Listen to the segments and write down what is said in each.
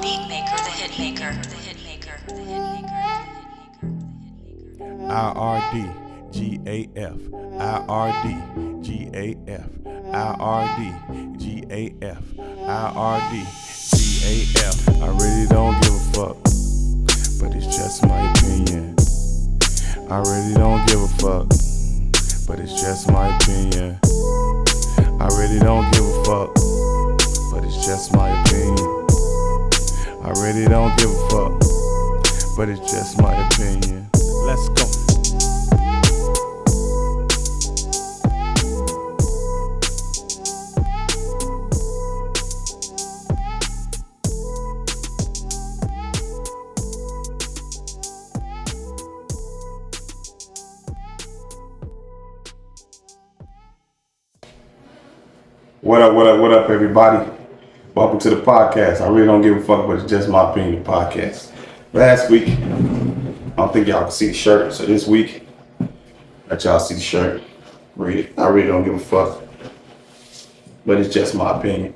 beat maker, the hit maker, the hit maker, the hit maker. IRDGAF, IRDGAF, IRDGAF, IRDGAF. I really don't give a fuck, but it's just my opinion. I really don't give a fuck, but it's just my opinion. I really don't give a fuck, but it's just my opinion. I really don't give a fuck, but it's just my opinion. Let's go. What up, everybody? Welcome to the podcast. I really don't give a fuck, but it's just my opinion, the podcast. Last week, I don't think y'all can see the shirt, so this week, let y'all see the shirt. Read it. I really don't give a fuck, but it's just my opinion.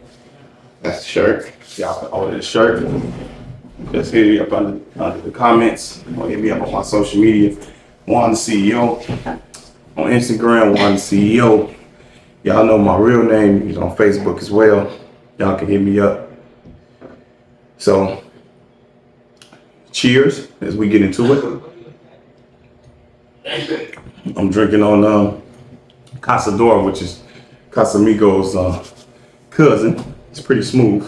That's the shirt. Y'all can order the shirt. Just hit me up under the comments, or hit me up on my social media. Juan the CEO. On Instagram, Juan the CEO. Y'all know my real name. He's on Facebook as well. Y'all can hit me up. So, cheers as we get into it. I'm drinking on Casador, which is Casamigo's cousin. It's pretty smooth.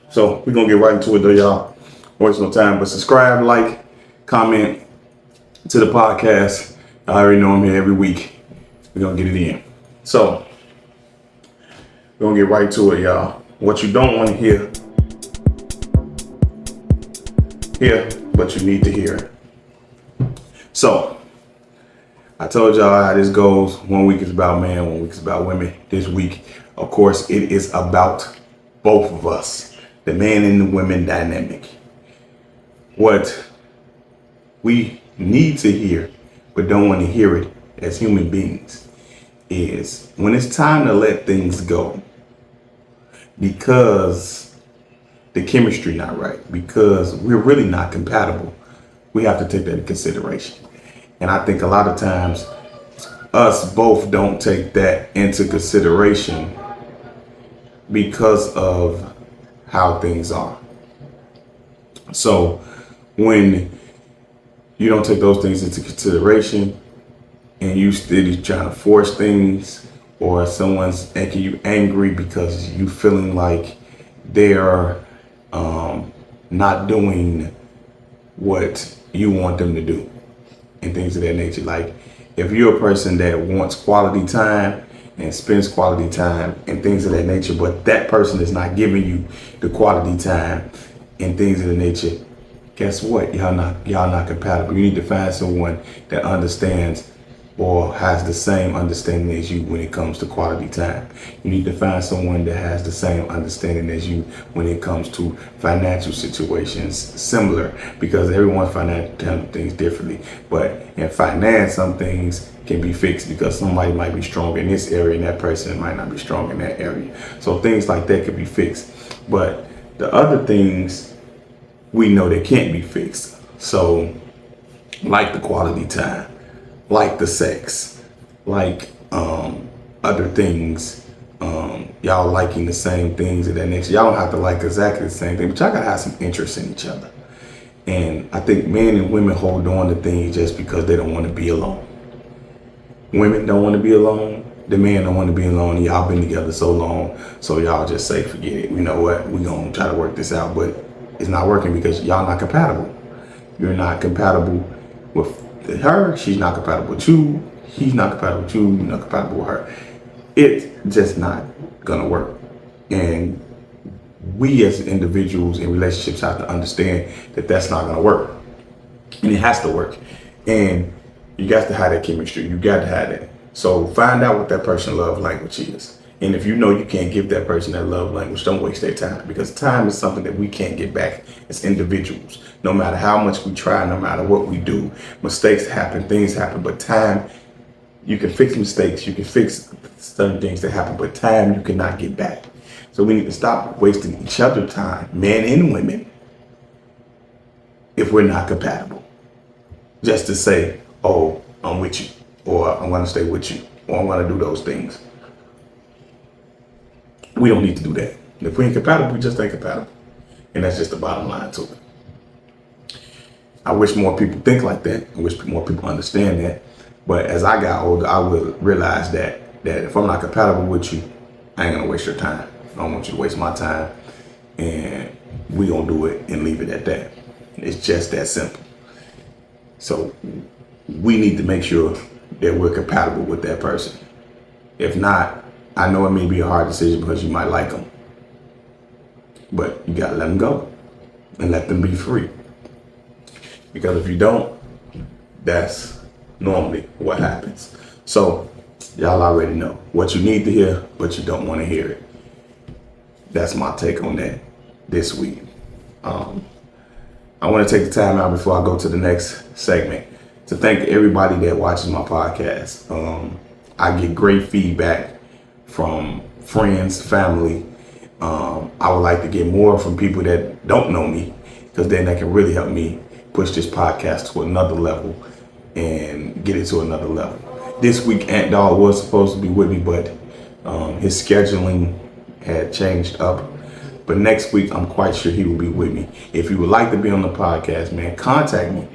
So, we're going to get right into it though, y'all. Waste no time, but subscribe, like, comment to the podcast. I already know I'm here every week. We're going to get it in. So, we're going to get right to it, y'all. What you don't want to hear, but you need to hear it. So, I told y'all how this goes. 1 week is about men, 1 week is about women. This week, of course, it is about both of us, the man and the women dynamic. What we need to hear, but don't want to hear it as human beings, is when it's time to let things go because the chemistry not right, because we're really not compatible, we have to take that into consideration. And I think a lot of times us both don't take that into consideration because of how things are. So when you don't take those things into consideration and you steady trying to force things, or someone's making you angry because you feeling like they're not doing what you want them to do and things of that nature. Like if you're a person that wants quality time and spends quality time and things of that nature, but that person is not giving you the quality time and things of that nature, guess what? Y'all not compatible. You need to find someone that understands or has the same understanding as you when it comes to quality time. You need to find someone that has the same understanding as you when it comes to financial situations similar, because everyone handles things differently. But in finance, some things can be fixed because somebody might be strong in this area and that person might not be strong in that area. So things like that could be fixed. But the other things, we know they can't be fixed. So like the quality time, like the sex, like other things, y'all liking the same things of that nature. Y'all don't have to like exactly the same thing, but y'all gotta have some interest in each other. And I think men and women hold on to things just because they don't want to be alone. Women don't want to be alone. The men don't want to be alone. Y'all been together so long, so y'all just say, forget it. You know what? We gonna try to work this out, but it's not working because y'all not compatible. You're not compatible with her. She's not compatible with you. He's not compatible with you. You're not compatible with her. It's just not gonna work. And we as individuals in relationships have to understand that that's not gonna work. And it has to work. And you got to have that chemistry. You got to have that. So find out what that person's love language is. And if you know you can't give that person that love language, don't waste their time, because time is something that we can't get back as individuals. No matter how much we try, no matter what we do, mistakes happen, things happen, but time, you can fix mistakes, you can fix certain things that happen, but time you cannot get back. So we need to stop wasting each other's time, men and women, if we're not compatible. Just to say, oh, I'm with you, or I'm going to stay with you, or I'm going to do those things. We don't need to do that. If we ain't compatible, we just ain't compatible. And that's just the bottom line to it. I wish more people think like that. I wish more people understand that. But as I got older, I would realize that if I'm not compatible with you, I ain't gonna waste your time. I don't want you to waste my time. And we gonna do it and leave it at that. It's just that simple. So we need to make sure that we're compatible with that person. If not, I know it may be a hard decision because you might like them. But you gotta let them go and let them be free. Because if you don't, that's normally what happens. So y'all already know what you need to hear, but you don't want to hear it. That's my take on that this week. I want to take the time out before I go to the next segment to thank everybody that watches my podcast. I get great feedback from friends, family. I would like to get more from people that don't know me, because then that can really help me push this podcast to another level and get it to another level. This week, Ant Dog was supposed to be with me, but his scheduling had changed up. But next week, I'm quite sure he will be with me. If you would like to be on the podcast, man, contact me.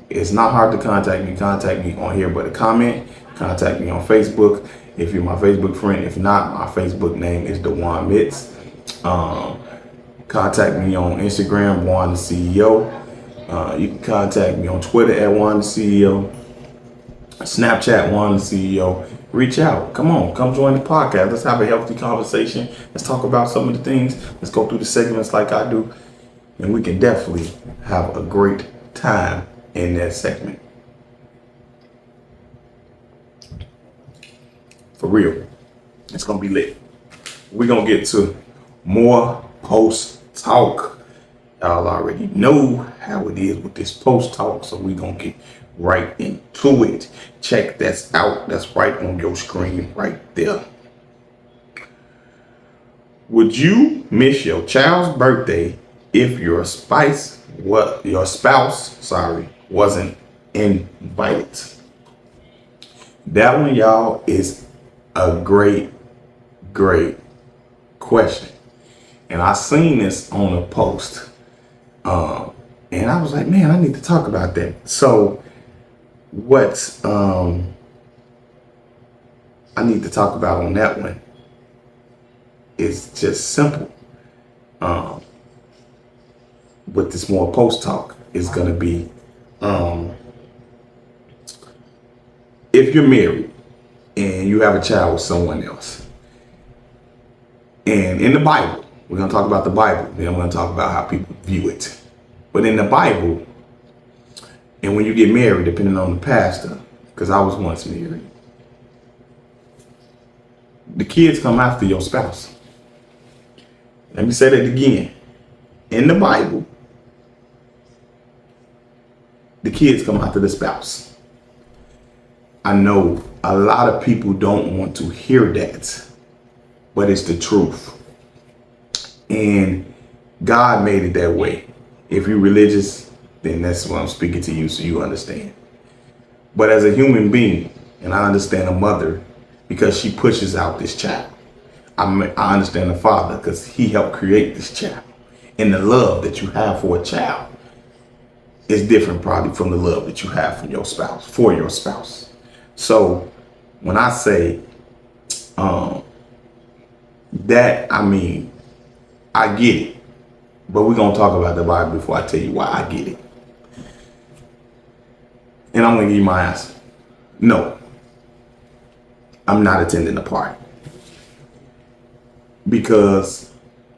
It's not hard to contact me. Contact me on here, but a comment. Contact me on Facebook if you're my Facebook friend. If not, my Facebook name is Dewan Mitz. Contact me on Instagram, Juan the CEO. You can contact me on Twitter at Juan the CEO. Snapchat, Juan the CEO. Reach out. Come on. Come join the podcast. Let's have a healthy conversation. Let's talk about some of the things. Let's go through the segments like I do. And we can definitely have a great time in that segment. For real. It's going to be lit. We're going to get to more post talk. Y'all already know how it is with this post talk. So we're going to get right into it. Check that's out. That's right on your screen right there. Would you miss your child's birthday if your spouse wasn't invited? That one, y'all, is a great question. And I seen this on a post. And I was like, man, I need to talk about that. So what I need to talk about on that one is just simple. With this more post talk is going to be, if you're married and you have a child with someone else, and in the Bible, we're going to talk about the Bible, then I'm going to talk about how people view it. But in the Bible, and when you get married, depending on the pastor, because I was once married, the kids come after your spouse. Let me say that again. In the Bible, the kids come after the spouse. I know a lot of people don't want to hear that, but it's the truth. And God made it that way. If you're religious, then that's what I'm speaking to you, so you understand. But as a human being, and I understand a mother because she pushes out this child. I understand the father because he helped create this child. And the love that you have for a child is different probably from the love that you have for your spouse. So when I say that, I mean, I get it. But we're going to talk about the Bible before I tell you why I get it. And I'm going to give you my answer. No, I'm not attending the party. Because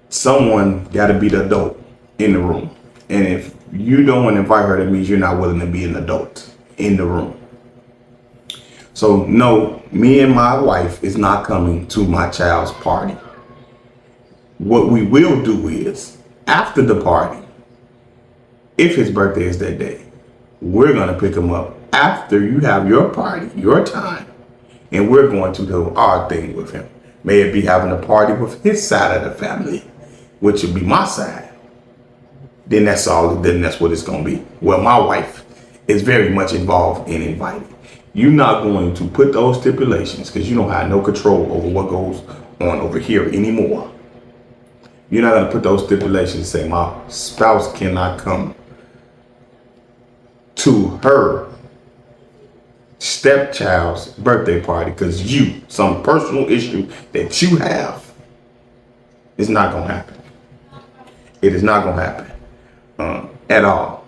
someone got to be the adult in the room. And if you don't want to invite her, that means you're not willing to be an adult in the room. So no, me and my wife is not coming to my child's party. What we will do is, after the party, if his birthday is that day, we're going to pick him up after you have your party, your time, and we're going to do our thing with him. May it be having a party with his side of the family, which would be my side. Then that's all. Then that's what it's going to be. Well, my wife is very much involved in inviting. You're not going to put those stipulations because you don't have no control over what goes on over here anymore. You're not going to put those stipulations and say my spouse cannot come to her stepchild's birthday party because some personal issue that you have is not going to happen. It is not going to happen at all.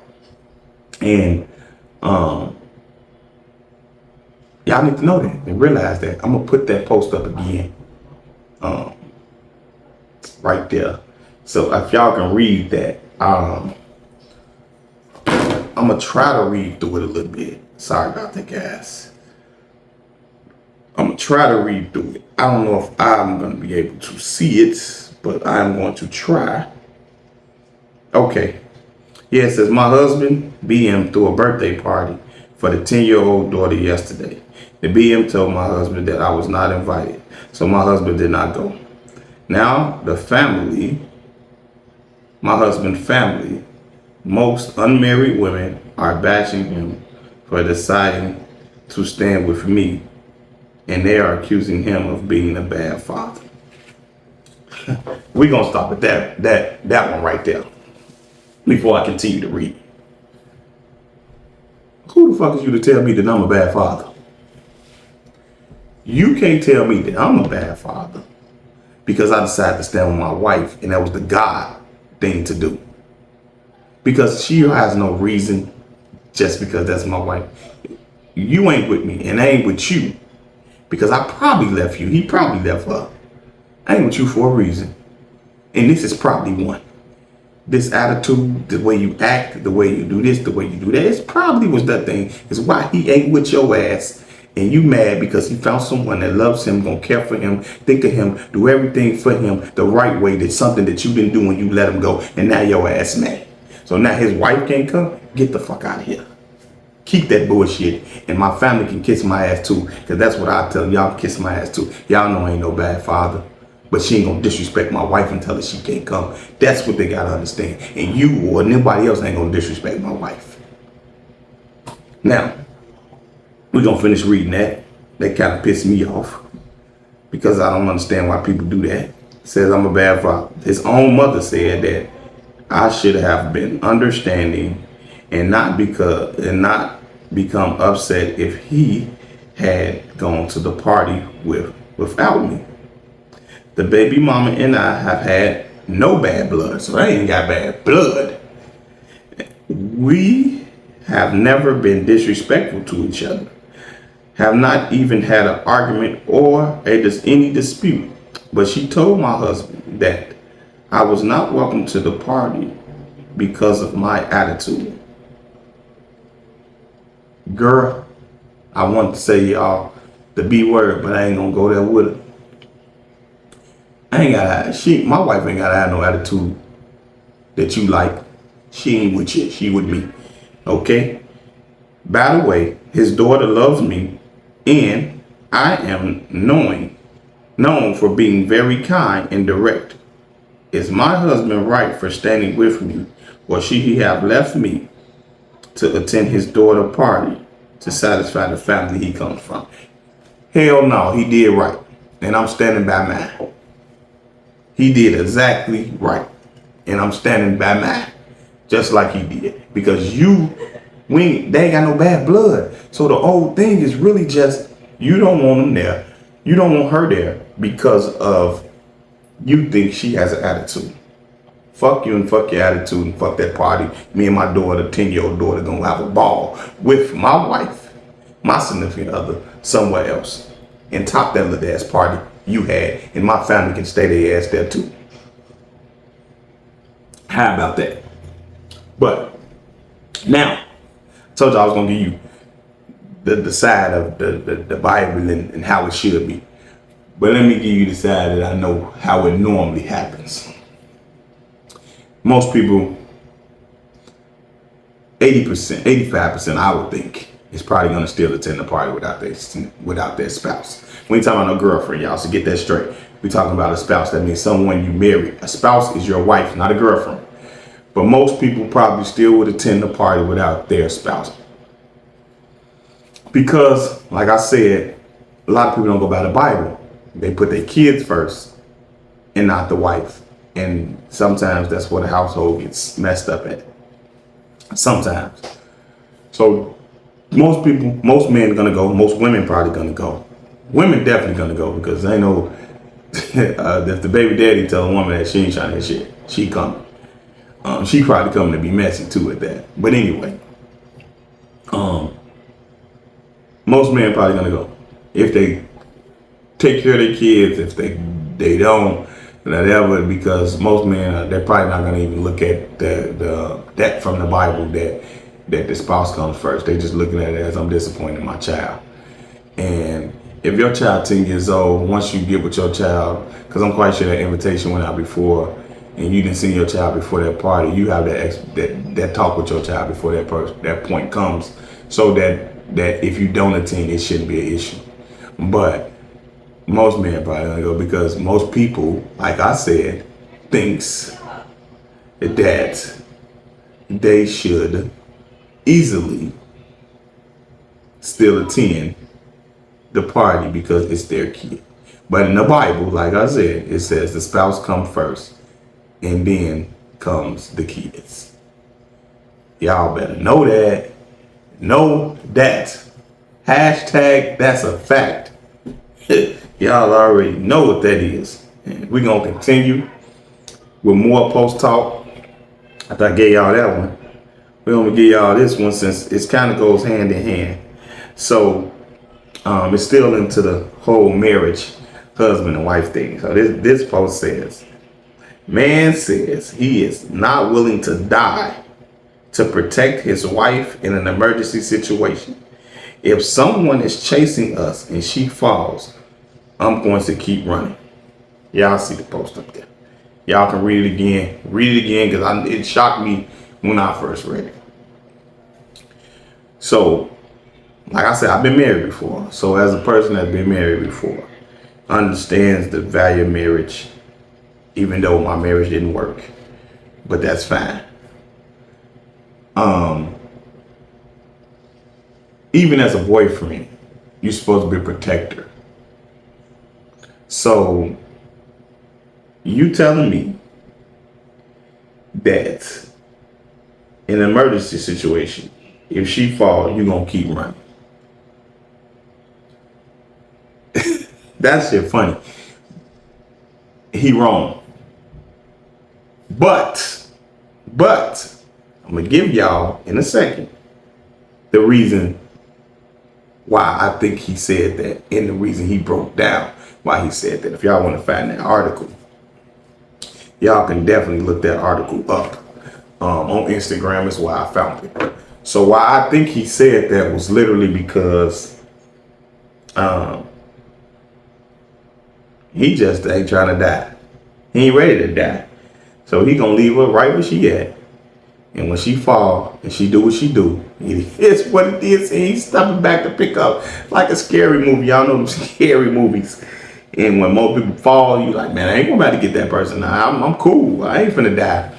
And y'all need to know that and realize that. I'm going to put that post up again right there. So if y'all can read that, I'm going to try to read through it a little bit. Sorry about that, guys. I'm going to try to read through it. I don't know if I'm going to be able to see it, but I'm going to try. Okay. Yeah, it says, my husband BM threw a birthday party for the 10-year-old daughter yesterday. The BM told my husband that I was not invited, so my husband did not go. Now the family, my husband's family, most unmarried women are bashing him for deciding to stand with me, and they are accusing him of being a bad father. We're gonna stop at that one right there before I continue to read. Who the fuck is you to tell me that I'm a bad father? You can't tell me that I'm a bad father because I decided to stand with my wife, and that was the God thing to do. Because she has no reason, just because that's my wife. You ain't with me, and I ain't with you because I probably left you. He probably left her. I ain't with you for a reason, and this is probably one. This attitude, the way you act, the way you do this, the way you do that, it probably was that thing. Is why he ain't with your ass, and you mad because he found someone that loves him, gonna care for him, think of him, do everything for him the right way. That's something that you didn't do when you let him go, and now your ass mad. So now his wife can't come. Get the fuck out of here. Keep that bullshit, and my family can kiss my ass too, because that's what I tell y'all. Kiss my ass too. Y'all know I ain't no bad father. But she ain't gonna disrespect my wife and tell her she can't come. That's what they gotta understand. And you or nobody else ain't gonna disrespect my wife. Now, we're gonna finish reading that. That kind of pissed me off because I don't understand why people do that. It says I'm a bad father. His own mother said that I should have been understanding and not become upset if he had gone to the party without me. The baby mama and I have had no bad blood, so I ain't got bad blood. We have never been disrespectful to each other, have not even had an argument or any dispute. But she told my husband that I was not welcome to the party because of my attitude. Girl, I want to say y'all the B word, but I ain't gonna go there with it. My wife ain't gotta have no attitude that you like. She ain't with you, she with me. Okay? By the way, his daughter loves me, and I am known for being very kind and direct. Is my husband right for standing with me, or should he have left me to attend his daughter's party to satisfy the family he comes from? Hell no, he did right, and I'm standing by mine. He did exactly right, and I'm standing by mine, just like he did. Because they ain't got no bad blood. So the whole thing is really just, you don't want him there. You don't want her there because of you think she has an attitude. Fuck you and fuck your attitude and fuck that party. Me and my daughter, 10-year-old daughter, gonna have a ball with my wife, my significant other, somewhere else, and top that little ass party you had, and my family can stay their ass there too. How about that? But now, I told you I was gonna give you the side of the Bible and how it should be. But let me give you the side that I know how it normally happens. Most people, 80%, 85%, I would think, is probably gonna still attend the party without their spouse. We ain't talking about no girlfriend, y'all. So get that straight. We talking about a spouse. That means someone you married. A spouse is your wife, not a girlfriend. But most people probably still would attend the party without their spouse. Because, like I said, a lot of people don't go by the Bible. They put their kids first and not the wife. And sometimes that's where the household gets messed up at. Sometimes. So most men gonna go, most women probably gonna go. Women definitely gonna go because they know if the baby daddy tell a woman that she ain't trying to hit shit, she coming. She probably coming to be messy too at that. But anyway, most men probably gonna go. If they take care of their kids, if they don't, whatever, because most men they're probably not gonna even look at that from the Bible that the spouse comes first. They just looking at it as I'm disappointed in my child. And if your child 10 years old, once you get with your child, because I'm quite sure that invitation went out before, and you didn't see your child before that party, you have that talk with your child before that point comes, so that if you don't attend, it shouldn't be an issue. But most men probably gonna go because most people, like I said, thinks that they should easily still attend the party because it's their kid. But in the Bible, like I said, it says the spouse comes first and then comes the kids. Y'all better know that. Know that. Hashtag that's a fact. Y'all already know what that is. And we're going to continue with more post talk. After I gave y'all that one, we're going to give y'all this one since it kind of goes hand in hand. So it's still into the whole marriage, husband and wife thing. So this post says, man says he is not willing to die to protect his wife in an emergency situation. If someone is chasing us and she falls, I'm going to keep running. Y'all see the post up there. Y'all can read it again. Read it again because it shocked me when I first read it. So, like I said, I've been married before. So as a person that's been married before, understands the value of marriage, even though my marriage didn't work. But that's fine. Even as a boyfriend, you're supposed to be a protector. So you telling me that in an emergency situation, if she falls, you're gonna keep running. That shit funny. He wrong. But I'm gonna give y'all in a second the reason why I think he said that, and the reason he broke down why he said that. If y'all want to find that article, y'all can definitely look that article up on Instagram. Is why I found it. So why I think he said that was literally because he just ain't trying to die. He ain't ready to die. So he gonna leave her right where she at. And when she fall and she do what she do, it is what it is. And he's stepping back to pick up like a scary movie. Y'all know them scary movies. And when more people fall, you like, man, I ain't gonna about to get that person. I'm cool. I ain't finna die.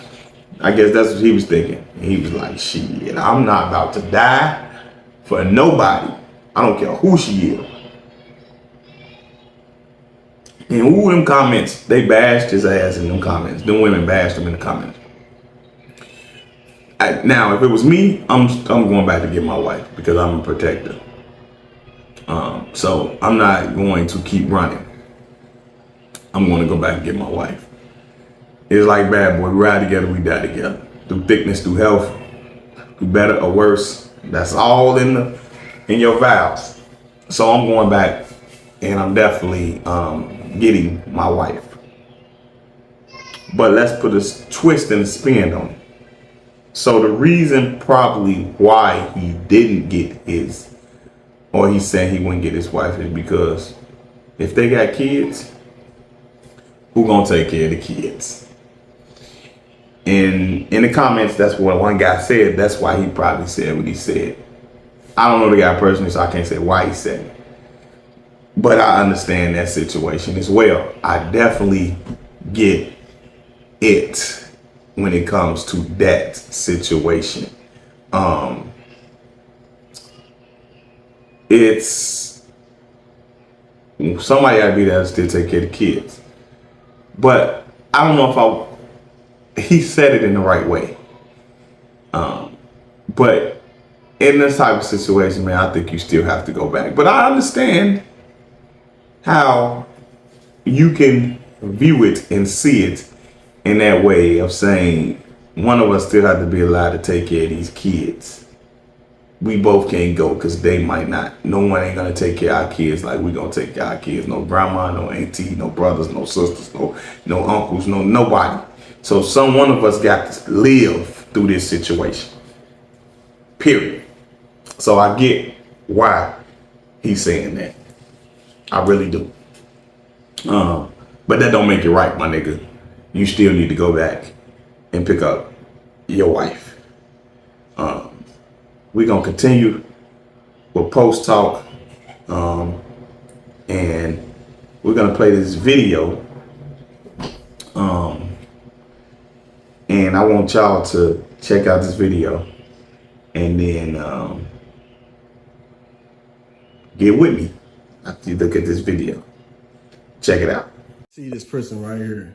I guess that's what he was thinking. And he was like, shit, I'm not about to die for nobody. I don't care who she is. And ooh, them comments, they bashed his ass in them comments. Them women bashed him in the comments. Now, if it was me, I'm going back to get my wife because I'm a protector. So I'm not going to keep running. I'm going to go back and get my wife. It's like Bad Boy. We ride together, we die together. Through thickness, through health, through better or worse. That's all in your vows. So I'm going back, and I'm definitely getting my wife. But let's put a twist and a spin on it. So the reason probably why he didn't get his, or he said he wouldn't get his wife, is because if they got kids, who gonna take care of the kids? And in the comments, that's what one guy said. That's why he probably said what he said. I don't know the guy personally, so I can't say why he said it. But I understand that situation as well. I definitely get it when it comes to that situation. It's somebody gotta be there to still take care of the kids. But I don't know if he said it in the right way. But in this type of situation, man, I think you still have to go back. But I understand how you can view it and see it in that way of saying one of us still have to be allowed to take care of these kids. We both can't go because they might not. No one ain't gonna take care of our kids like we gonna take care of our kids. No grandma, no auntie, no brothers, no sisters, no uncles, nobody. So some one of us got to live through this situation. Period. So I get why he's saying that. I really do. But that don't make it right, my nigga. You still need to go back and pick up your wife. We're gonna continue with post talk, and we're gonna play this video. And I want y'all to check out this video, and then get with me after you look at this video. Check it out. See this person right here.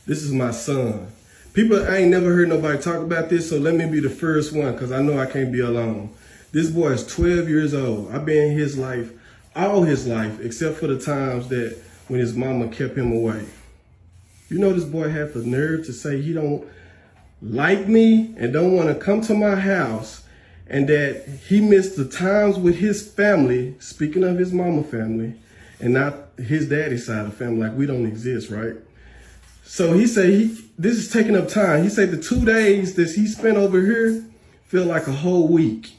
This is my son. People, I ain't never heard nobody talk about this, so let me be the first one, because I know I can't be alone. This boy is 12 years old. I've been in his life, all his life, except for the times that when his mama kept him away. You know, this boy had the nerve to say he don't like me and don't want to come to my house, and that he missed the times with his family, speaking of his mama family, and not his daddy's side of the family, like we don't exist, right? So he said this is taking up time. He said the 2 days that he spent over here feel like a whole week.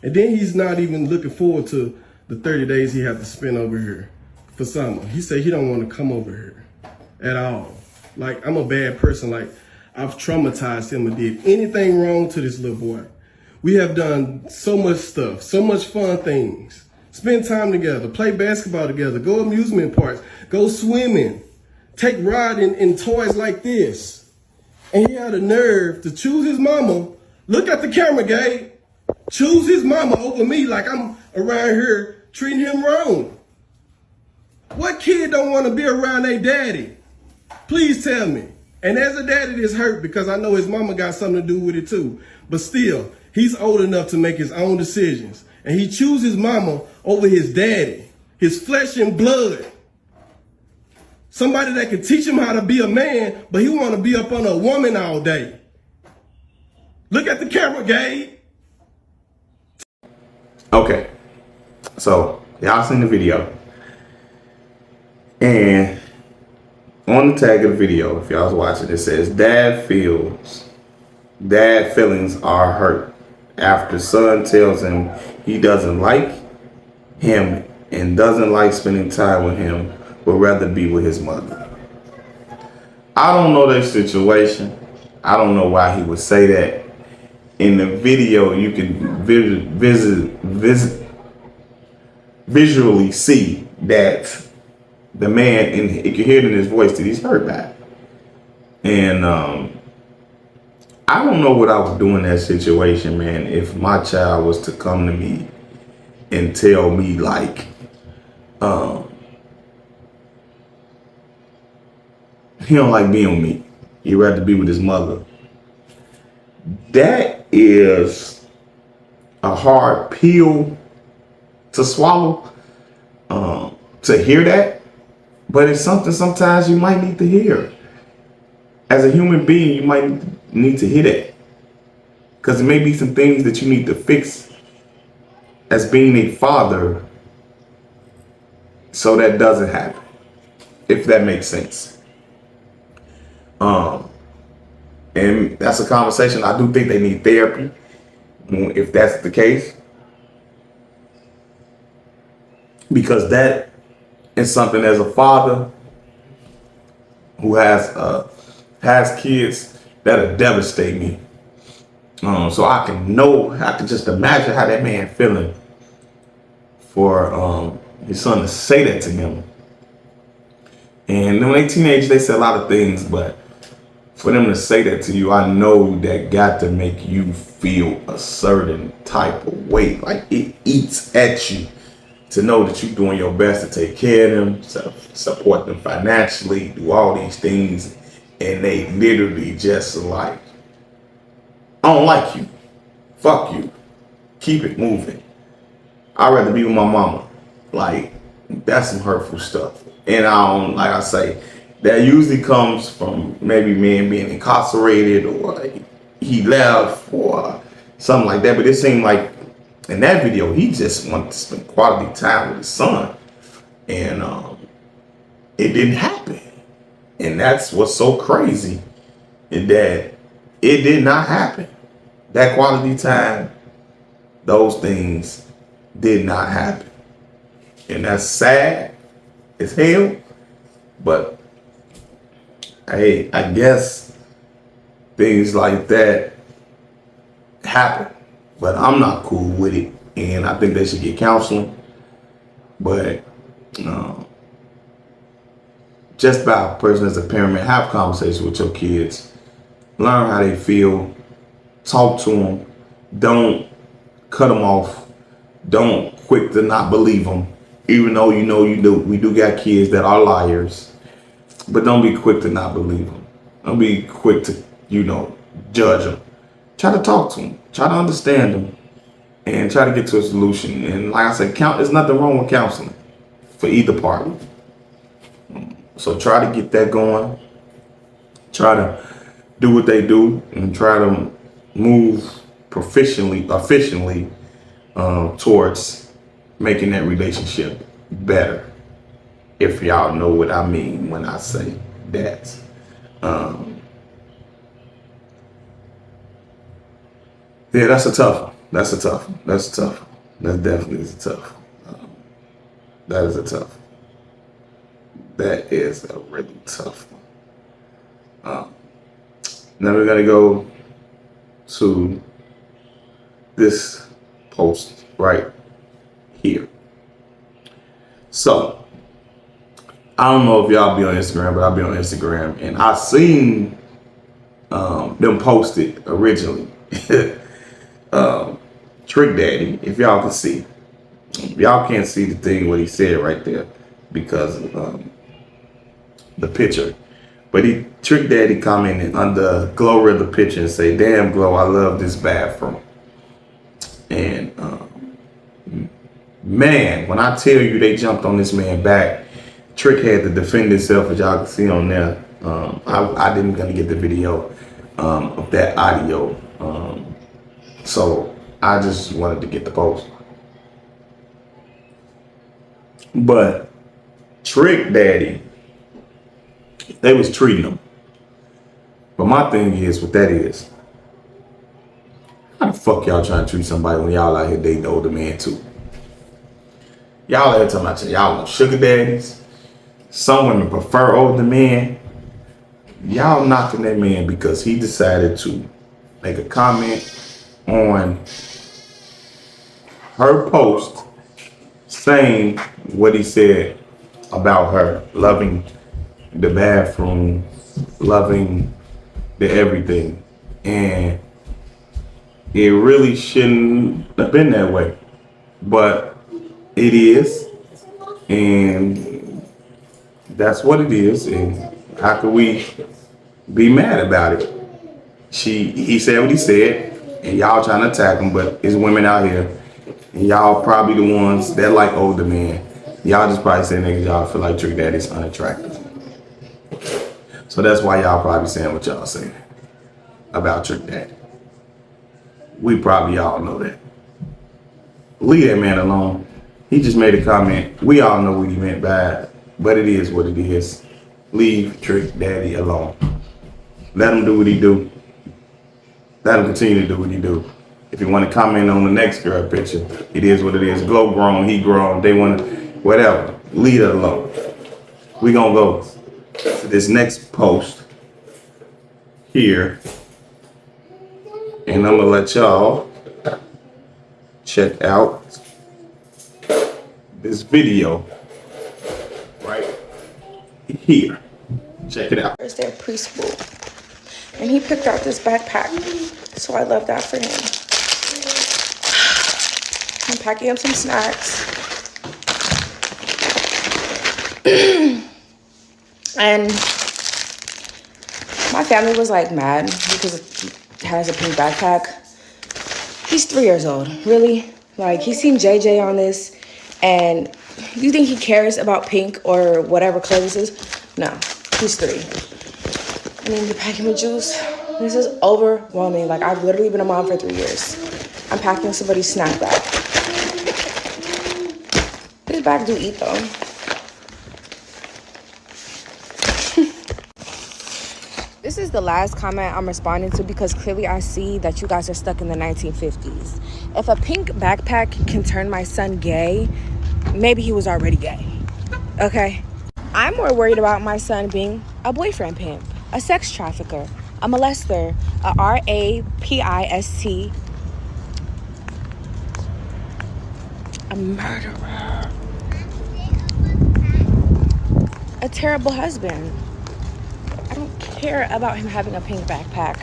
And then he's not even looking forward to the 30 days he have to spend over here for summer. He said he don't want to come over here at all. Like, I'm a bad person. Like, I've traumatized him and did anything wrong to this little boy. We have done so much stuff, so much fun things. Spend time together, play basketball together, go amusement parks, go swimming, take ride in toys like this. And he had the nerve to choose his mama. Look at the camera, Gabe. Choose his mama over me like I'm around here treating him wrong. What kid don't want to be around their daddy? Please tell me. And as a daddy, this hurt because I know his mama got something to do with it too. But still, he's old enough to make his own decisions. And he chooses mama over his daddy, his flesh and blood. Somebody that can teach him how to be a man, but he want to be up on a woman all day. Look at the camera, Gabe. Okay, so y'all seen the video, and on the tag of the video, if y'all was watching, it says dad feelings are hurt after son tells him he doesn't like him and doesn't like spending time with him, would rather be with his mother. I don't know that situation. I don't know why he would say that. In the video, you can visually see that the man, and you can hear it in his voice, that he's hurt by it. And I don't know what I would do in that situation, man, if my child was to come to me and tell me, like, he don't like being with me. He'd rather be with his mother. That is a hard pill to swallow, to hear that, but it's something sometimes you might need to hear. As a human being, you might need to hear that, because there may be some things that you need to fix as being a father so that doesn't happen, if that makes sense. And that's a conversation. I do think they need therapy, if that's the case, because that is something, as a father who has kids, that'll devastate me. So I can just imagine how that man feeling for his son to say that to him. And when they teenage, they say a lot of things, but for them to say that to you, I know that got to make you feel a certain type of way. Like it eats at you to know that you're doing your best to take care of them, support them financially, do all these things, and they literally just like, I don't like you. Fuck you. Keep it moving. I'd rather be with my mama. Like, that's some hurtful stuff. And I don't, like I say, that usually comes from maybe men being incarcerated or he left or something like that. But it seemed like in that video, he just wanted to spend quality time with his son. And it didn't happen. And that's what's so crazy, is that it did not happen. That quality time, those things did not happen. And that's sad as hell. But hey, I guess things like that happen. But I'm not cool with it. And I think they should get counseling. But just by a person as a parent, have conversations with your kids. Learn how they feel. Talk to them. Don't cut them off. Don't quick to not believe them. Even though you know you do. We do got kids that are liars. But don't be quick to not believe them. Don't be quick to, judge them. Try to talk to them. Try to understand them. And try to get to a solution. And like I said, there's nothing wrong with counseling for either party. So try to get that going. Try to do what they do and try to move efficiently towards making that relationship better. If y'all know what I mean when I say that. Yeah, that's a tough one. That's a tough one. That definitely is a tough one. That is a tough one. That is a really tough one. Now we're going to go to this post right here. So, I don't know if y'all be on Instagram, but I'll be on Instagram. And I seen them post it originally. Trick Daddy, if y'all can see. Y'all can't see the thing what he said right there because of the picture. But Trick Daddy commented on the Glow of the picture and say, "Damn Glow, I love this bathroom." And man, when I tell you they jumped on this man back, Trick had to defend himself, as y'all can see on there. I didn't gonna get the video of that audio. So I just wanted to get the post. But Trick Daddy, they was treating him. But my thing is, what that is, how the fuck y'all trying to treat somebody when y'all out here dating older man too? Y'all out here talking about y'all want sugar daddies. Some women prefer older men. Y'all knocking that man because he decided to make a comment on her post saying what he said about her, loving the bathroom, loving the everything. And it really shouldn't have been that way. But it is. And that's what it is. And how could we be mad about it? He said what he said, and y'all trying to attack him, but it's women out here. And y'all probably the ones that like older men. Y'all just probably saying niggas y'all feel like Trick Daddy's unattractive. So that's why y'all probably saying what y'all saying about Trick Daddy. We probably all know that. Leave that man alone. He just made a comment. We all know what he meant by it, but it is what it is. Leave Trick Daddy alone. Let him do what he do. Let him continue to do what he do. If you want to comment on the next girl picture, it is what it is. Glow grown, he grown. They want to, whatever. Leave it alone. We gonna go to this next post here. And I'm gonna let y'all check out this video right here. Check it out. Their preschool, and he picked out this backpack, so I love that for him. I'm packing up some snacks. And my family was like mad because he has a pink backpack. He's 3 years old, really? Like, he's seen JJ on this, and you think he cares about pink or whatever color this is? No, he's 3. I need to pack him a juice. This is overwhelming. Like, I've literally been a mom for 3 years. I'm packing somebody's snack bag. This bag do eat though. This is the last comment I'm responding to because clearly I see that you guys are stuck in the 1950s. If a pink backpack can turn my son gay, maybe he was already gay, okay? I'm more worried about my son being a boyfriend pimp, a sex trafficker, a molester, a rapist, a murderer, a terrible husband. I don't care about him having a pink backpack.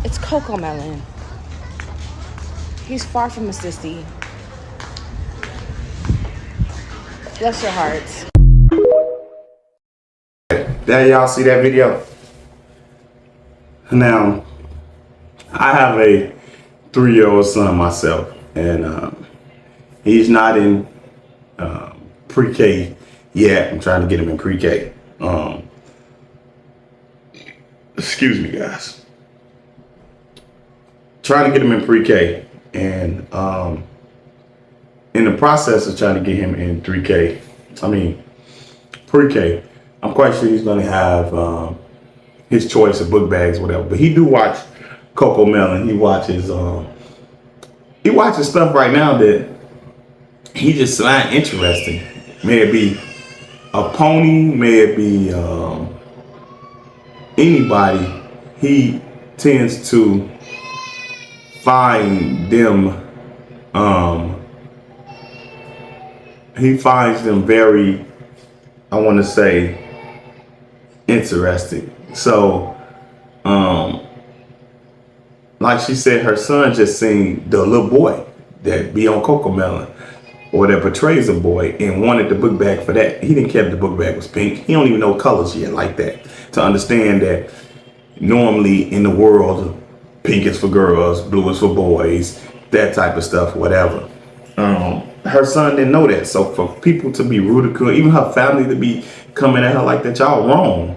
It's Coco Melon. He's far from a sissy. Bless your hearts. There, y'all see that video? Now, I have a 3-year-old son myself, and he's not in pre-K yet. I'm trying to get him in pre-K. Excuse me, guys. Trying to get him in pre-K, and in the process of trying to get him in pre-K, I'm quite sure he's going to have his choice of book bags, whatever. But he do watch Coco Melon. He watches stuff right now that he just find interesting. May it be a pony, may it be anybody. He tends to find them. He finds them very, I want to say, interesting. So, like she said, her son just seen the little boy that be on Coco Melon or that portrays a boy and wanted the book bag for that. He didn't care if the book bag was pink. He don't even know colors yet like that to understand that normally in the world, pink is for girls, blue is for boys, that type of stuff, whatever. Her son didn't know that. So for people to be ridiculed, even her family to be coming at her like that, y'all wrong.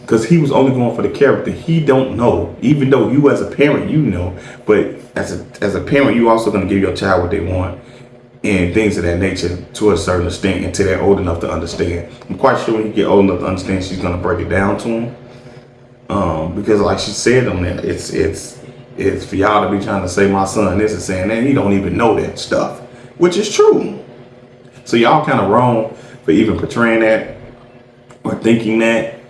Because he was only going for the character. He don't know, even though you as a parent, you know, but as a parent, you also going to give your child what they want and things of that nature to a certain extent until they're old enough to understand. I'm quite sure when you get old enough to understand, she's going to break it down to him. Because like she said on there, it's for y'all to be trying to say my son this and saying that, he don't even know that stuff, which is true. So y'all kind of wrong for even portraying that or thinking that.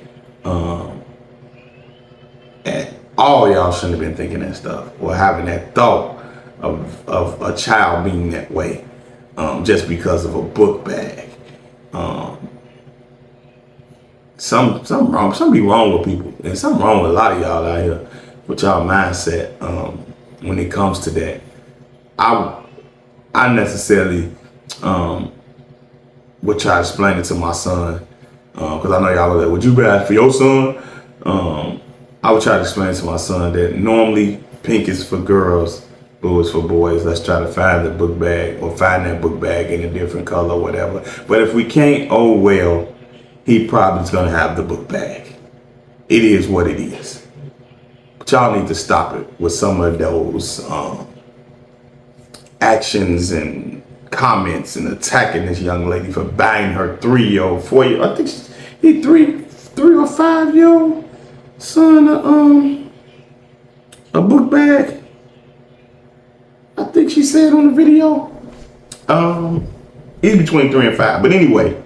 And all y'all shouldn't have been thinking that stuff or having that thought of a child being that way, just because of a book bag. Something be wrong with people, and something wrong with a lot of y'all out here with y'all mindset when it comes to that. I necessarily would try to explain it to my son, because I know y'all are like, would you buy it for your son? I would try to explain to my son that normally pink is for girls, blue is for boys. Let's try to find the book bag or find that book bag in a different color or whatever. But if we can't, oh well, he probably is going to have the book bag. It is what it is. But y'all need to stop it with some of those actions and comments and attacking this young lady for buying her 3-year-old, 4-year-old, I think he 3 or 5-year-old son a book bag. I think she said on the video. He's between 3 and 5. But anyway,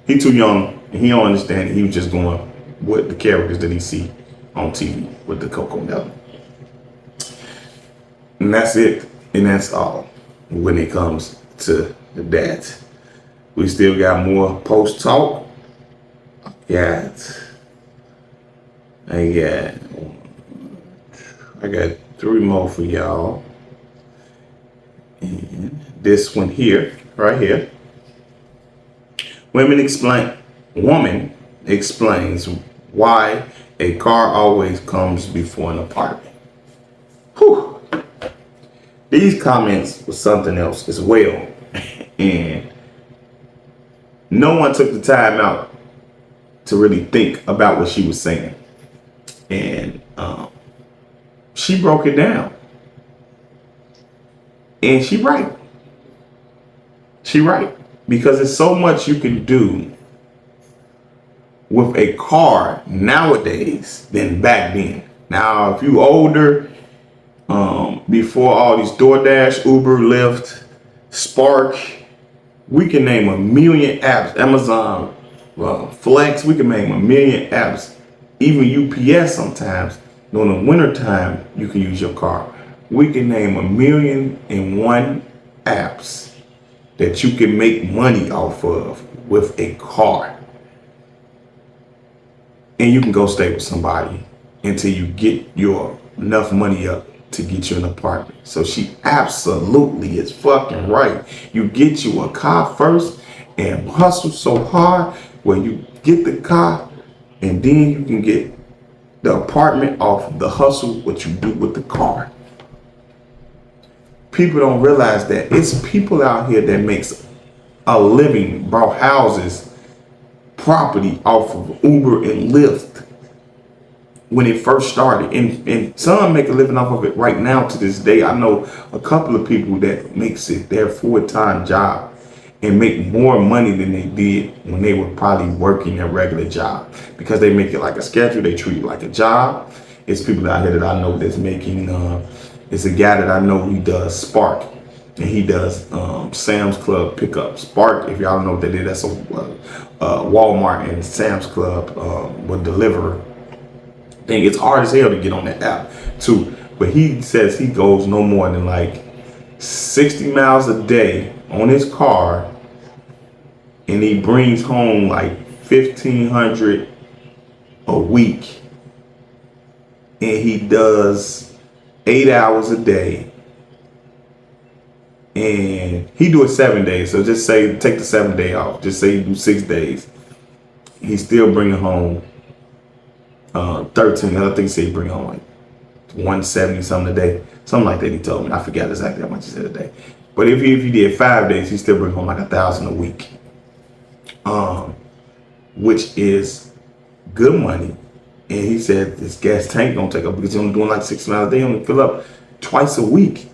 he too young and he don't understand it. He was just going with the characters that he see on TV with the Coco Melon. And that's it. And that's all when it comes to that. We still got more post talk. I got 3 more for y'all. And this one here, right here. Woman explains why a car always comes before an apartment. Whew. These comments were something else as well. And no one took the time out to really think about what she was saying. And she broke it down. And she right. Because there's so much you can do with a car nowadays than back then. Now, if you older, before all these DoorDash, Uber, Lyft, Spark, we can name a million apps. Amazon, Flex, we can name a million apps. Even UPS sometimes. During the winter time, you can use your car. We can name 1,000,001 apps that you can make money off of with a car. And you can go stay with somebody until you get your enough money up to get you an apartment. So she absolutely is fucking right. You get you a car first and hustle so hard where you get the car, and then you can get the apartment off the hustle what you do with the car. People don't realize that it's people out here that makes a living, bought houses, property off of Uber and Lyft when it first started. And some make a living off of it right now to this day. I know a couple of people that makes it their full-time job and make more money than they did when they were probably working their regular job, because they make it like a schedule. They treat it like a job. It's people out here that I know that's making, it's a guy that I know, he does Spark, and he does Sam's Club pickup. Spark, if y'all know what that is, that's a Walmart and Sam's Club will deliver. Thing. It's hard as hell to get on that app too. But he says he goes no more than like 60 miles a day on his car, and he brings home like $1,500 a week, and he does 8 hours a day, and he do it 7 days. So just say take the 7 day off. Just say you do 6 days. He's still bringing home 13. I think he said he bring home like 170 something a day, something like that. He told me. I forgot exactly how much he said a day. But if he did 5 days, he still bring home like $1,000 a week, which is good money. And he said this gas tank don't take up because he's only doing like 6 miles a day. He only fill up twice a week,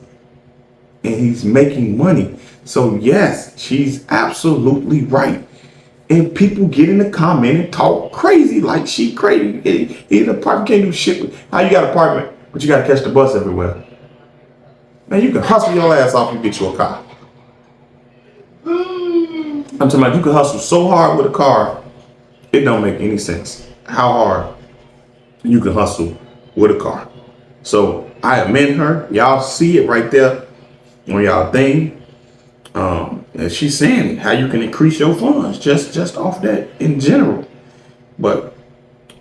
and he's making money. So yes, she's absolutely right. And people get in the comment and talk crazy, like she crazy. In an apartment, can't do shit. How you got an apartment, but you got to catch the bus everywhere? Man, you can hustle your ass off and get you a car. I'm talking about you can hustle so hard with a car, it don't make any sense how hard you can hustle with a car. So I amend her. Y'all see it right there on y'all thing. And she's saying how you can increase your funds just off that in general. But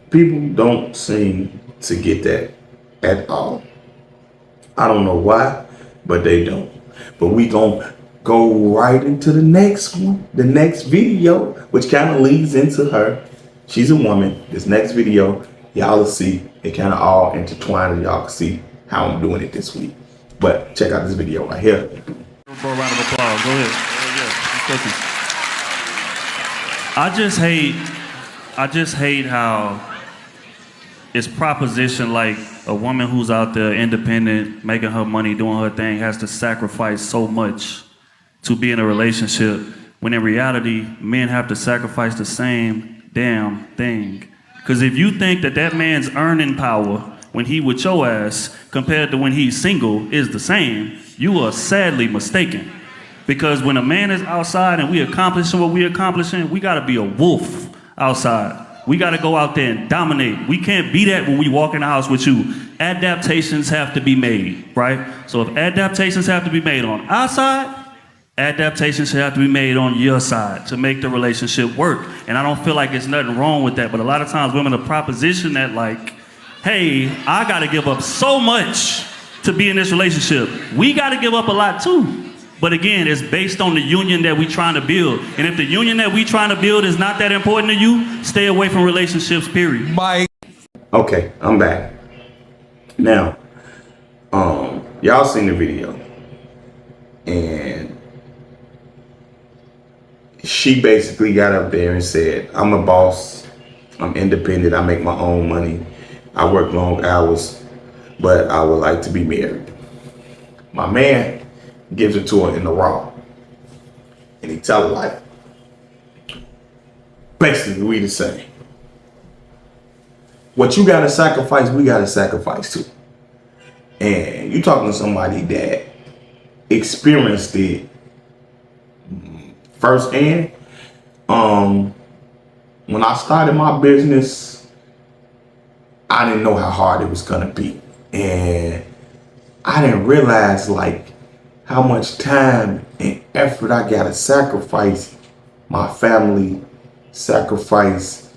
people don't seem to get that at all. I don't know why, but they don't. But we gonna go right into the next one, the next video, which kind of leads into her. She's a woman. This next video, y'all will see it kind of all intertwined, and y'all can see how I'm doing it this week. But check out this video right here. For a round of applause. Go ahead. I just hate how it's proposition like a woman who's out there independent, making her money, doing her thing, has to sacrifice so much to be in a relationship, when in reality, men have to sacrifice the same damn thing. Because if you think that man's earning power when he with your ass compared to when he's single is the same, you are sadly mistaken. Because when a man is outside and we accomplishing what we accomplishing, we gotta be a wolf outside. We got to go out there and dominate. We can't be that when we walk in the house with you. Adaptations have to be made, right? So if adaptations have to be made on our side, adaptations have to be made on your side to make the relationship work. And I don't feel like there's nothing wrong with that. But a lot of times women are proposition that like, hey, I got to give up so much to be in this relationship. We got to give up a lot too. But again, it's based on the union that we trying to build. And if the union that we trying to build is not that important to you, stay away from relationships, period. Okay, I'm back. Now, y'all seen the video. And she basically got up there and said, I'm a boss. I'm independent. I make my own money. I work long hours, but I would like to be married. My man gives it to her in the raw. And he tell her like, basically we the same. What you gotta sacrifice, we gotta sacrifice too. And you talking to somebody that experienced it firsthand. When I started my business, I didn't know how hard it was gonna be. And I didn't realize like how much time and effort I gotta sacrifice my family, sacrifice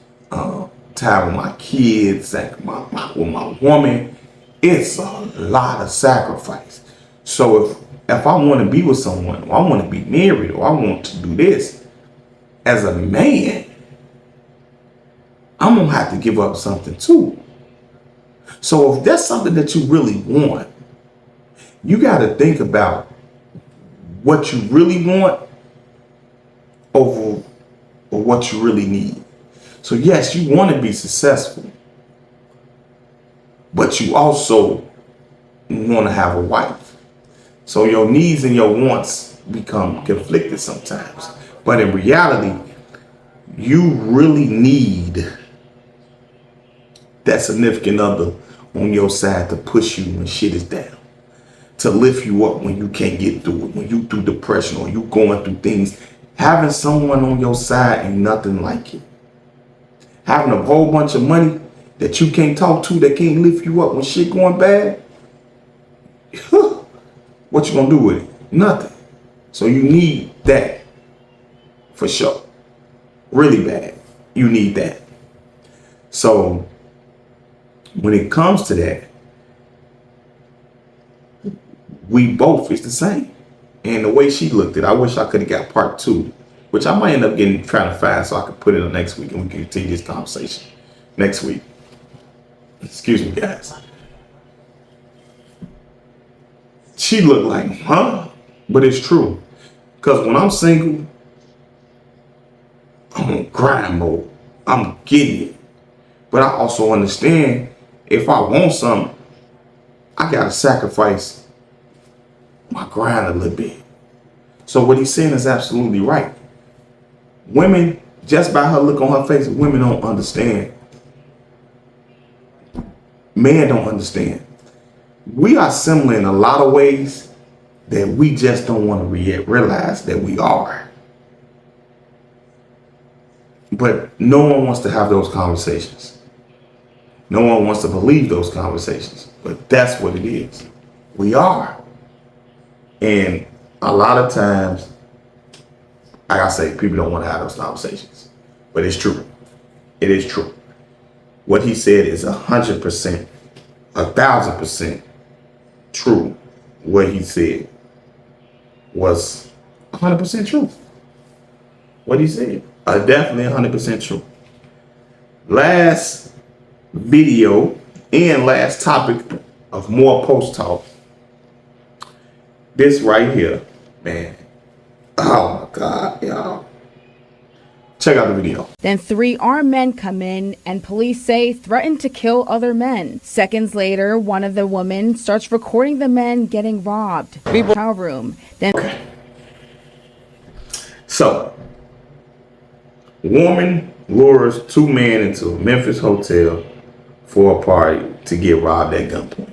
time with my kids, with my woman. It's a lot of sacrifice. So if I want to be with someone, or I want to be married, or I want to do this, as a man, I'm gonna have to give up something too. So if that's something that you really want, you got to think about what you really want over or what you really need. So yes, you want to be successful, but you also want to have a wife. So your needs and your wants become conflicted sometimes. But in reality, you really need that significant other on your side to push you when shit is down, to lift you up when you can't get through it, when you through depression or you going through things. Having someone on your side ain't nothing like it. Having a whole bunch of money that you can't talk to, that can't lift you up when shit going bad, what you gonna do with it? Nothing. So you need that for sure. Really bad. You need that. So when it comes to that, we both is the same. And the way she looked at it, I wish I could have got part 2, which I might end up trying to find so I could put it on next week and we can continue this conversation next week. Excuse me, guys. She looked like, huh? But it's true. Because when I'm single, I'm on grind mode. I'm getting it. But I also understand if I want something, I got to sacrifice my grind a little bit. So what he's saying is absolutely right. Women, just by her look on her face, women don't understand. Men don't understand. We are similar in a lot of ways that we just don't want to realize that we are. But no one wants to have those conversations. No one wants to believe those conversations. But that's what it is. We are. And a lot of times, like I say, people don't want to have those conversations. But it's true. It is true. What he said is 100%, 1,000% true. What he said was 100% true. What he said, definitely 100% true. Last video and last topic of more post talk. This right here, man. Oh my God, y'all. Check out the video. Then 3 armed men come in and police say threatened to kill other men. Seconds later, one of the women starts recording the men getting robbed. Hotel room. Then okay. So, woman lures 2 men into a Memphis hotel for a party to get robbed at gunpoint.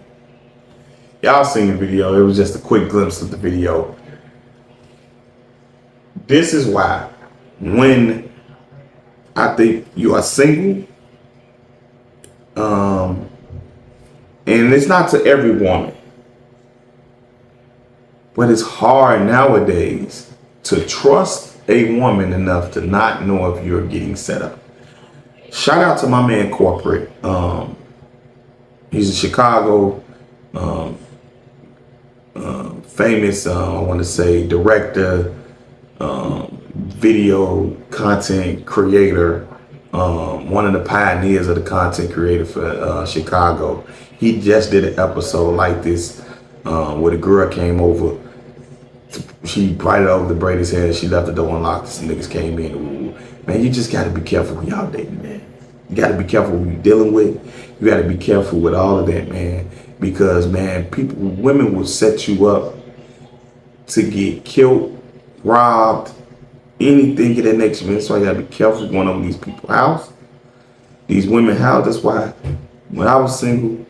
Y'all seen the video. It was just a quick glimpse of the video. This is why when I think you are single And it's not to every woman, but it's hard nowadays to trust a woman enough to not know if you're getting set up. Shout out to my man Corporate. He's in Chicago, famous, I want to say, director, video content creator, one of the pioneers of the content creator for Chicago. He just did an episode like this where the girl came over. She braided over the braided hair. She left the door unlocked. Some niggas came in. Ooh. Man, you just got to be careful when y'all dating, man. You got to be careful who you're dealing with. You got to be careful with all of that, man. Because, man, women will set you up to get killed, robbed, anything of that nature, man. That's why you got to be careful going over these people's house. These women's house. That's why when I was single,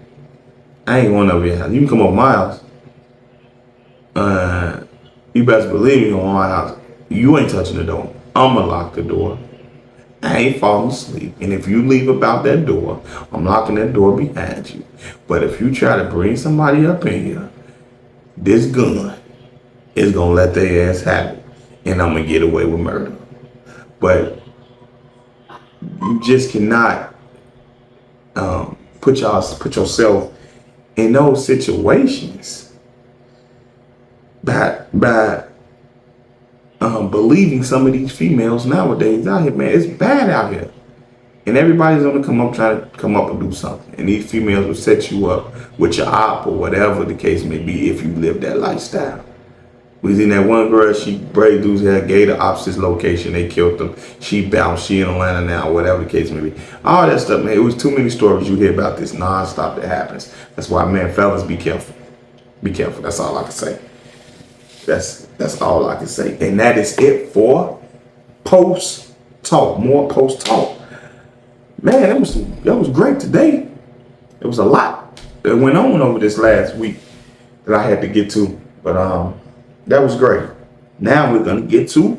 I ain't going over your house. You can come over my house. You best believe me, on my house, you ain't touching the door. I'ma lock the door. I ain't falling asleep. And if you leave about that door, I'm locking that door behind you. But if you try to bring somebody up in here, this gun is gonna let their ass have it. And I'm gonna get away with murder. But you just cannot put yourself in those situations by believing some of these females nowadays out here, man. It's bad out here. And everybody's gonna trying to come up and do something. And these females will set you up with your op or whatever the case may be if you live that lifestyle. We seen that one girl, she braided dude's hair, gave the ops his location, they killed them. She bounced, she in Atlanta now, whatever the case may be. All that stuff, man. It was too many stories you hear about this nonstop that happens. That's why, man, fellas, be careful. Be careful. That's all I can say. That's all I can say. And that is it for Post Talk. More Post Talk. Man, that was great today. There was a lot that went on over this last week that I had to get to. But that was great. Now we're gonna get to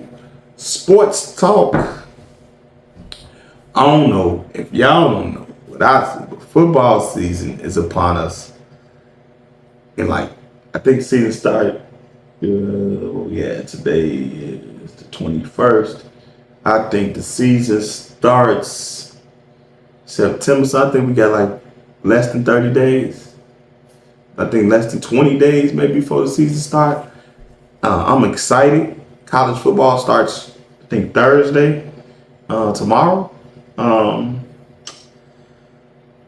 sports talk. I don't know if y'all don't know what I see, but football season is upon us. And I think the season started. Today is the 21st. I think the season starts September, so I think we got less than 30 days. I think less than 20 days maybe before the season starts. I'm excited. College football starts, I think, Thursday, tomorrow.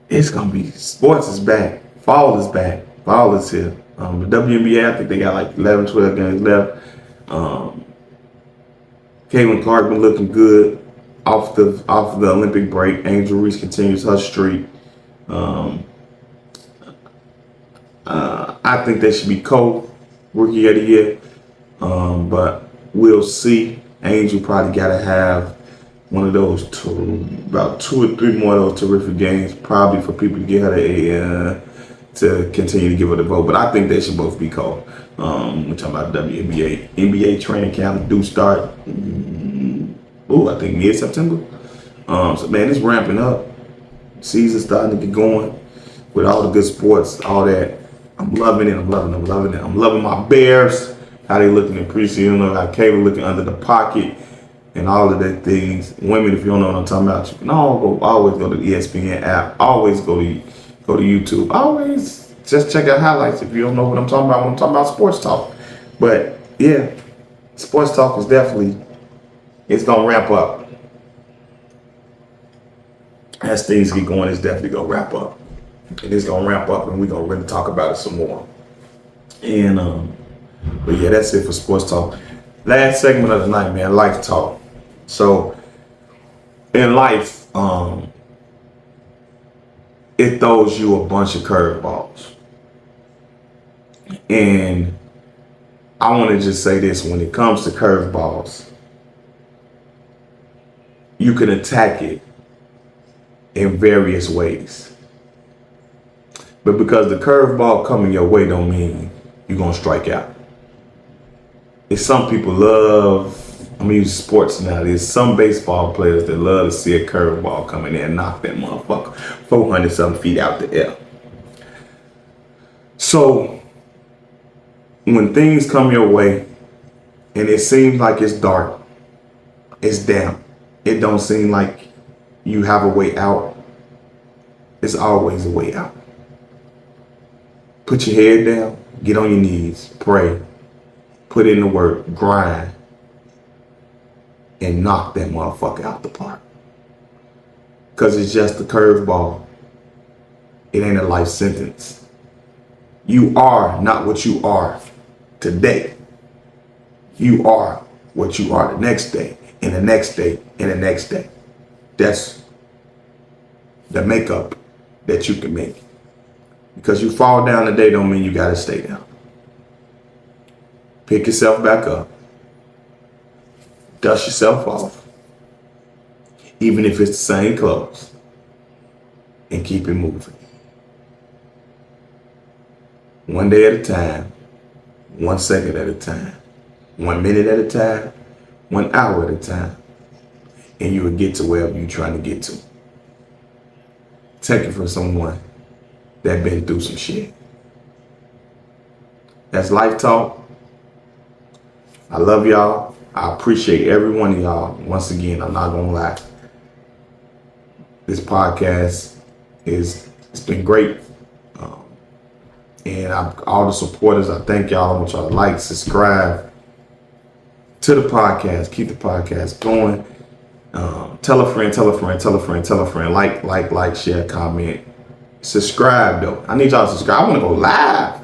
It's gonna be, sports is back. Fall is back. Fall is here. The WNBA, I think they got 11, 12 games left. Caitlin Clark been looking good off the Olympic break. Angel Reese continues her streak. I think they should be co-rookie of the year. But we'll see. Angel probably got to have one of those about 2 or 3 more of those terrific games, probably for people to get her to continue to give her the vote. But I think they should both be called. We're talking about WNBA. NBA training camp do start, I think mid-September. So, man, it's ramping up. Season's starting to get going with all the good sports, all that. I'm loving it. I'm loving my Bears, how they looking in preseason, how Kayla looking under the pocket, and all of that things. Women, if you don't know what I'm talking about, you can always go to the ESPN app. Always go to YouTube. Always just check out highlights if you don't know what I'm talking about when I'm talking about sports talk. But yeah, sports talk is it's gonna ramp up. As things get going, it's definitely gonna wrap up. And it's gonna ramp up, and we're gonna really talk about it some more. And but yeah, that's it for sports talk. Last segment of the night, man, life talk. So in life, it throws you a bunch of curveballs. And I want to just say this: when it comes to curveballs, you can attack it in various ways. But because the curveball coming your way don't mean you're going to strike out. It's some people love I'm gonna use sports now. There's some baseball players that love to see a curveball come in there and knock that motherfucker 400 something feet out the air. So when things come your way and it seems like it's dark, it's damp, it don't seem like you have a way out, it's always a way out. Put your head down, get on your knees, pray, put in the work, grind, and knock that motherfucker out the park. Because it's just a curveball. It ain't a life sentence. You are not what you are today. You are what you are the next day, and the next day, and the next day. That's the makeup that you can make. Because you fall down today don't mean you gotta stay down. Pick yourself back up. Dust yourself off, even if it's the same clothes, and keep it moving. One day at a time, 1 second at a time, 1 minute at a time, 1 hour at a time, and you will get to wherever you're trying to get to. Take it from someone that been through some shit. That's Life Talk. I love y'all. I appreciate every one of y'all. Once again, I'm not gonna lie. This podcast it's been great. And all the supporters, I thank y'all. I want y'all to like, subscribe to the podcast. Keep the podcast going. Tell a friend, tell a friend, tell a friend, tell a friend. Like, share, comment. Subscribe though. I need y'all to subscribe. I want to go live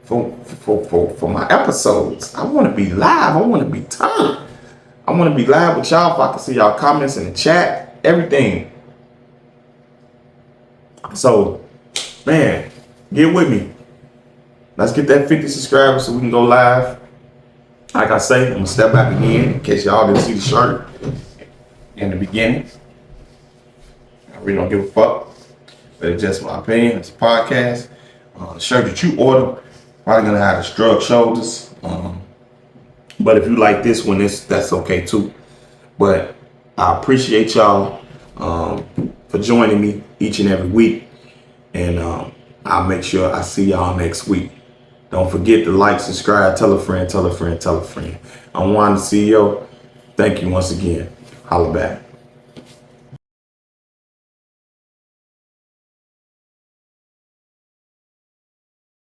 for my episodes. I want to be live. I want to be turned. I want to be live with y'all. If I can see y'all comments in the chat, everything. So, man, get with me. Let's get that 50 subscribers so we can go live. Like I say, I'm gonna step back again in case y'all didn't see the shirt in the beginning. I really don't give a fuck. But it's just my opinion. It's a podcast. The shirt that you order probably gonna have the strug shoulders. But if you like this one, that's okay too. But I appreciate y'all for joining me each and every week. And I'll make sure I see y'all next week. Don't forget to like, subscribe, tell a friend, tell a friend, tell a friend. I'm Juan the CEO. Thank you once again. Holla back.